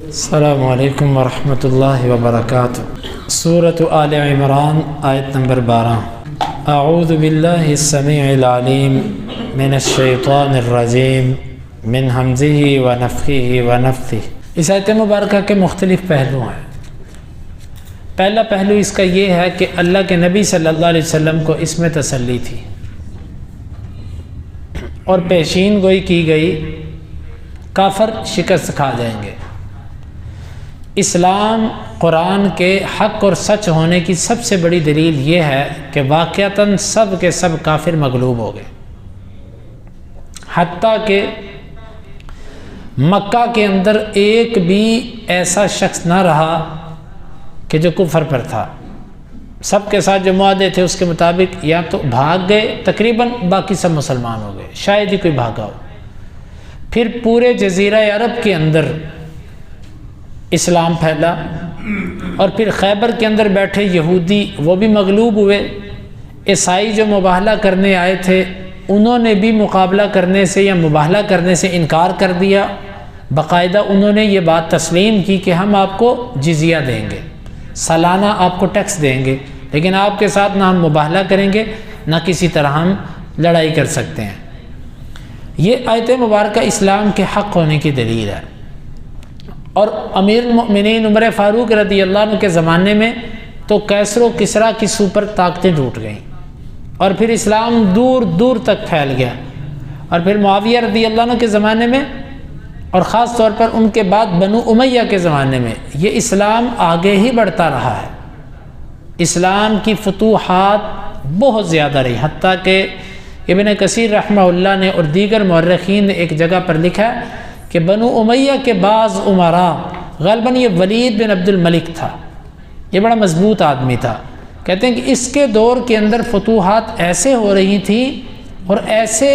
السلام علیکم ورحمۃ اللہ وبرکاتہ۔ سورۃ آل عمران آیت نمبر 12۔ اعوذ باللہ السمیع العلیم من الشیطان الرجیم من ہمزہ ونفخہ ونفثہ۔ اس آیت مبارکہ کے مختلف پہلو ہیں۔ پہلا پہلو اس کا یہ ہے کہ اللہ کے نبی صلی اللہ علیہ وسلم کو اس میں تسلی تھی اور پیشین گوئی کی گئی کافر شکست کھا جائیں گے۔ اسلام قرآن کے حق اور سچ ہونے کی سب سے بڑی دلیل یہ ہے کہ واقعتاً سب کے سب کافر مغلوب ہو گئے، حتیٰ کہ مکہ کے اندر ایک بھی ایسا شخص نہ رہا کہ جو کفر پر تھا۔ سب کے ساتھ جو معاہدے تھے اس کے مطابق یا تو بھاگ گئے، تقریباً باقی سب مسلمان ہو گئے، شاید ہی کوئی بھاگا ہو۔ پھر پورے جزیرہ عرب کے اندر اسلام پھیلا، اور پھر خیبر کے اندر بیٹھے یہودی وہ بھی مغلوب ہوئے۔ عیسائی جو مباہلہ کرنے آئے تھے انہوں نے بھی مقابلہ کرنے سے یا مباہلہ کرنے سے انکار کر دیا۔ باقاعدہ انہوں نے یہ بات تسلیم کی کہ ہم آپ کو جزیہ دیں گے، سالانہ آپ کو ٹیکس دیں گے، لیکن آپ کے ساتھ نہ ہم مباہلہ کریں گے نہ کسی طرح ہم لڑائی کر سکتے ہیں۔ یہ آیت مبارکہ اسلام کے حق ہونے کی دلیل ہے۔ اور امیر المؤمنین عمر فاروق رضی اللہ عنہ کے زمانے میں تو کیسر و کسریٰ کی سپر طاقتیں ٹوٹ گئیں، اور پھر اسلام دور دور تک پھیل گیا۔ اور پھر معاویہ رضی اللہ عنہ کے زمانے میں، اور خاص طور پر ان کے بعد بنو امیہ کے زمانے میں، یہ اسلام آگے ہی بڑھتا رہا ہے۔ اسلام کی فتوحات بہت زیادہ رہی، حتیٰ کہ ابن کثیر رحمہ اللہ نے اور دیگر مورخین نے ایک جگہ پر لکھا کہ بنو امیہ کے بعض عمراء، غالباً یہ ولید بن عبد الملک تھا، یہ بڑا مضبوط آدمی تھا، کہتے ہیں کہ اس کے دور کے اندر فتوحات ایسے ہو رہی تھیں اور ایسے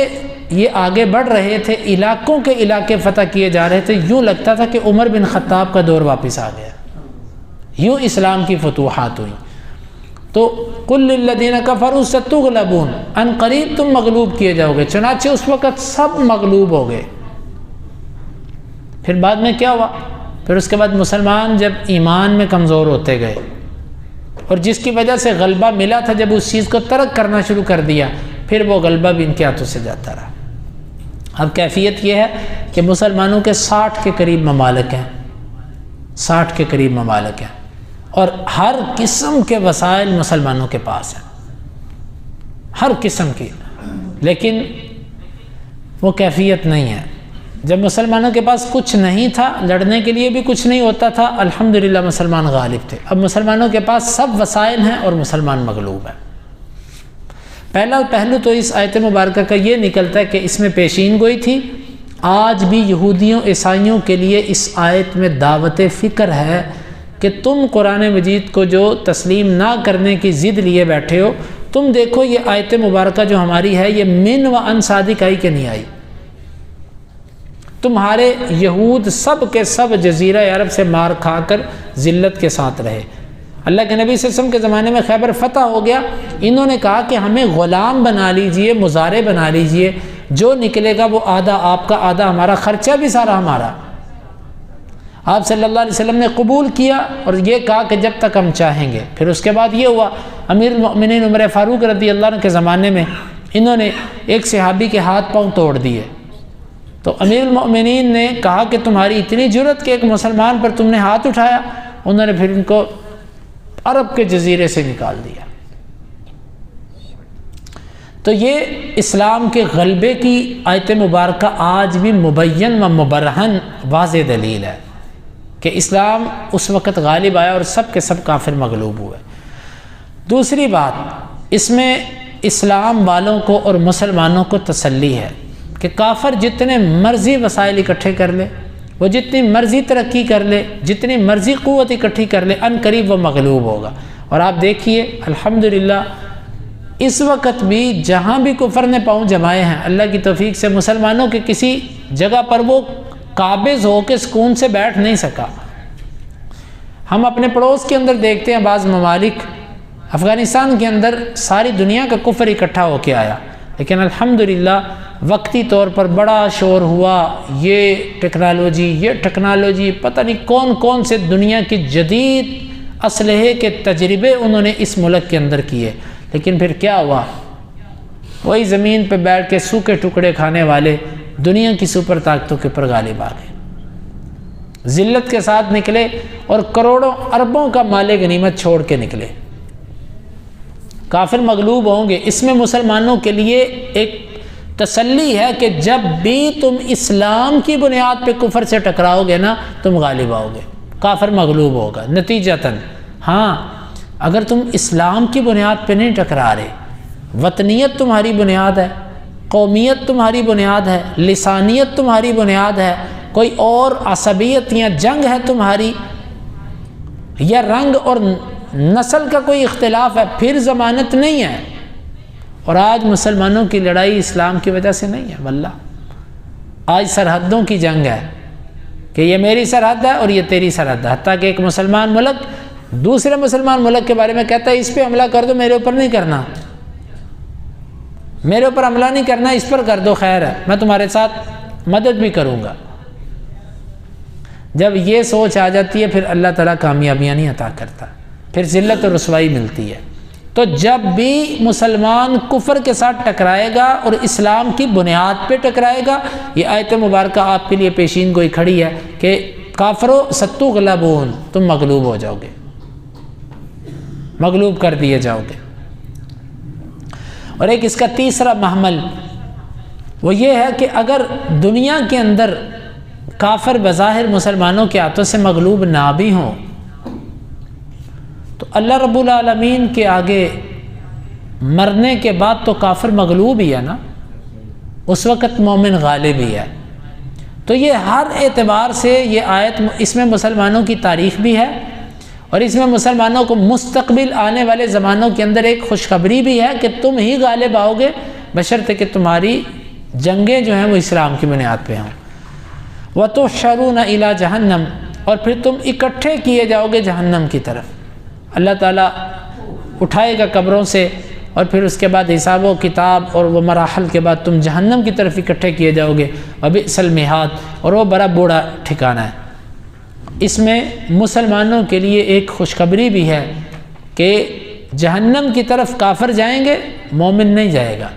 یہ آگے بڑھ رہے تھے، علاقوں کے علاقے فتح کیے جا رہے تھے، یوں لگتا تھا کہ عمر بن خطاب کا دور واپس آ گیا۔ یوں اسلام کی فتوحات ہوئی۔ تو قل للذین کفروا ستغلبون، ان قریب تم مغلوب کیے جاؤ گے۔ چنانچہ اس وقت سب مغلوب ہو گئے۔ پھر بعد میں کیا ہوا؟ پھر اس کے بعد مسلمان جب ایمان میں کمزور ہوتے گئے، اور جس کی وجہ سے غلبہ ملا تھا جب اس چیز کو ترک کرنا شروع کر دیا، پھر وہ غلبہ بھی ان کے ہاتھوں سے جاتا رہا۔ اب کیفیت یہ ہے کہ مسلمانوں کے 60 کے قریب ممالک ہیں، 60 کے قریب ممالک ہیں، اور ہر قسم کے وسائل مسلمانوں کے پاس ہیں، ہر قسم کی، لیکن وہ کیفیت نہیں ہے۔ جب مسلمانوں کے پاس کچھ نہیں تھا، لڑنے کے لیے بھی کچھ نہیں ہوتا تھا، الحمدللہ مسلمان غالب تھے۔ اب مسلمانوں کے پاس سب وسائل ہیں اور مسلمان مغلوب ہیں۔ پہلا پہلو تو اس آیت مبارکہ کا یہ نکلتا ہے کہ اس میں پیشین گوئی تھی۔ آج بھی یہودیوں عیسائیوں کے لیے اس آیت میں دعوت فکر ہے کہ تم قرآن مجید کو جو تسلیم نہ کرنے کی ضد لیے بیٹھے ہو، تم دیکھو یہ آیت مبارکہ جو ہماری ہے یہ من و ان صادق آئی کہ نہیں آئی۔ تمہارے یہود سب کے سب جزیرہ عرب سے مار کھا کر ذلت کے ساتھ رہے۔ اللہ کے نبی صلی اللہ علیہ وسلم کے زمانے میں خیبر فتح ہو گیا، انہوں نے کہا کہ ہمیں غلام بنا لیجئے، مزارع بنا لیجئے، جو نکلے گا وہ آدھا آپ کا آدھا ہمارا، خرچہ بھی سارا ہمارا۔ آپ صلی اللہ علیہ وسلم نے قبول کیا اور یہ کہا کہ جب تک ہم چاہیں گے۔ پھر اس کے بعد یہ ہوا، امیر المؤمنین عمر فاروق رضی اللہ عنہ کے زمانے میں انہوں نے ایک صحابی کے ہاتھ پاؤں توڑ دیے، تو امیر المؤمنین نے کہا کہ تمہاری اتنی جرت کہ ایک مسلمان پر تم نے ہاتھ اٹھایا۔ انہوں نے پھر ان کو عرب کے جزیرے سے نکال دیا۔ تو یہ اسلام کے غلبے کی آیت مبارکہ آج بھی مبین و مبرہن واضح دلیل ہے کہ اسلام اس وقت غالب آیا اور سب کے سب کافر مغلوب ہوئے۔ دوسری بات، اس میں اسلام والوں کو اور مسلمانوں کو تسلی ہے کہ کافر جتنے مرضی وسائل اکٹھے کر لے، وہ جتنی مرضی ترقی کر لے، جتنی مرضی قوت اکٹھی کر لے، ان قریب وہ مغلوب ہوگا۔ اور آپ دیکھیے الحمدللہ اس وقت بھی جہاں بھی کفر نے پاؤں جمائے ہیں، اللہ کی توفیق سے مسلمانوں کے کسی جگہ پر وہ قابض ہو کے سکون سے بیٹھ نہیں سکا۔ ہم اپنے پڑوس کے اندر دیکھتے ہیں بعض ممالک، افغانستان کے اندر ساری دنیا کا کفر اکٹھا ہو کے آیا، لیکن الحمدللہ وقتی طور پر بڑا شور ہوا، یہ ٹیکنالوجی پتہ نہیں کون کون سے دنیا کی جدید اسلحے کے تجربے انہوں نے اس ملک کے اندر کیے، لیکن پھر کیا ہوا؟ وہی زمین پہ بیٹھ کے سوکھے ٹکڑے کھانے والے دنیا کی سپر طاقتوں کے پر غالب آ گئے، ذلت کے ساتھ نکلے اور کروڑوں اربوں کا مال غنیمت چھوڑ کے نکلے۔ کافر مغلوب ہوں گے، اس میں مسلمانوں کے لیے ایک تسلی ہے کہ جب بھی تم اسلام کی بنیاد پہ کفر سے ٹکراؤ گے نا، تم غالب آؤ گے، کافر مغلوب ہوگا نتیجتاً۔ ہاں، اگر تم اسلام کی بنیاد پہ نہیں ٹکرا رہے، وطنیت تمہاری بنیاد ہے، قومیت تمہاری بنیاد ہے، لسانیت تمہاری بنیاد ہے، کوئی اور عصبیت یا جنگ ہے تمہاری، یا رنگ اور نسل کا کوئی اختلاف ہے، پھر ضمانت نہیں ہے۔ اور آج مسلمانوں کی لڑائی اسلام کی وجہ سے نہیں ہے، واللہ آج سرحدوں کی جنگ ہے کہ یہ میری سرحد ہے اور یہ تیری سرحد ہے، حتیٰ کہ ایک مسلمان ملک دوسرے مسلمان ملک کے بارے میں کہتا ہے اس پہ حملہ کر دو، میرے اوپر نہیں کرنا، میرے اوپر حملہ نہیں کرنا، اس پر کر دو، خیر ہے، میں تمہارے ساتھ مدد بھی کروں گا۔ جب یہ سوچ آ جاتی ہے پھر اللہ تعالیٰ کامیابیاں نہیں عطا کرتا، پھر ذلت اور رسوائی ملتی ہے۔ تو جب بھی مسلمان کفر کے ساتھ ٹکرائے گا اور اسلام کی بنیاد پہ ٹکرائے گا، یہ آیت مبارکہ آپ کے لیے پیشین گوئی کھڑی ہے کہ کافرو ستغلبون، تم مغلوب ہو جاؤ گے، مغلوب کر دیے جاؤ گے۔ اور ایک اس کا تیسرا محمل وہ یہ ہے کہ اگر دنیا کے اندر کافر بظاہر مسلمانوں کے ہاتھوں سے مغلوب نہ بھی ہوں تو اللہ رب العالمین کے آگے مرنے کے بعد تو کافر مغلوب ہی ہے نا، اس وقت مومن غالب ہی ہے۔ تو یہ ہر اعتبار سے یہ آیت اس میں مسلمانوں کی تاریخ بھی ہے اور اس میں مسلمانوں کو مستقبل آنے والے زمانوں کے اندر ایک خوشخبری بھی ہے کہ تم ہی غالب آؤ گے، بشرطے کہ تمہاری جنگیں جو ہیں وہ اسلام کی بنیاد پہ ہوں۔ وَتُحْشَرُونَ إِلَىٰ جَهَنَّمَ، اور پھر تم اکٹھے کیے جاؤ گے جہنم کی طرف۔ اللہ تعالیٰ اٹھائے گا قبروں سے اور پھر اس کے بعد حساب و کتاب اور وہ مراحل کے بعد تم جہنم کی طرف اکٹھے کیے جاؤ گے، وَبِئْسَ الْمِہَادُ، اور وہ بڑا بوڑھا ٹھکانہ ہے۔ اس میں مسلمانوں کے لیے ایک خوشخبری بھی ہے کہ جہنم کی طرف کافر جائیں گے، مومن نہیں جائے گا،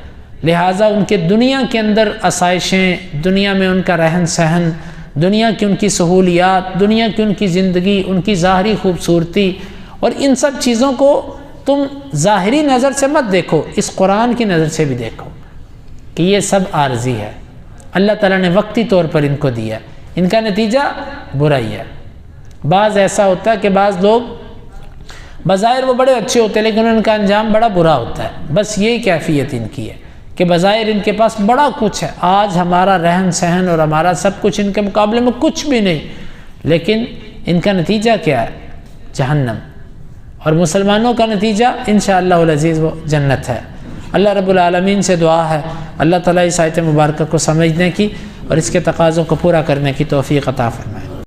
لہٰذا ان کے دنیا کے اندر آسائشیں، دنیا میں ان کا رہن سہن، دنیا کی ان کی سہولیات، دنیا کی ان کی زندگی، ان کی ظاہری خوبصورتی، اور ان سب چیزوں کو تم ظاہری نظر سے مت دیکھو، اس قرآن کی نظر سے بھی دیکھو کہ یہ سب عارضی ہے، اللہ تعالیٰ نے وقتی طور پر ان کو دیا، ان کا نتیجہ برائی ہے۔ بعض ایسا ہوتا ہے کہ بعض لوگ بظاہر وہ بڑے اچھے ہوتے ہیں لیکن ان کا انجام بڑا برا ہوتا ہے، بس یہی کیفیت ان کی ہے کہ بظاہر ان کے پاس بڑا کچھ ہے، آج ہمارا رہن سہن اور ہمارا سب کچھ ان کے مقابلے میں کچھ بھی نہیں، لیکن ان کا نتیجہ کیا ہے؟ جہنم۔ اور مسلمانوں کا نتیجہ انشاءاللہ العزیز وہ جنت ہے۔ اللہ رب العالمین سے دعا ہے اللہ تعالیٰ اس آیت مبارکہ کو سمجھنے کی اور اس کے تقاضوں کو پورا کرنے کی توفیق عطا فرمائے۔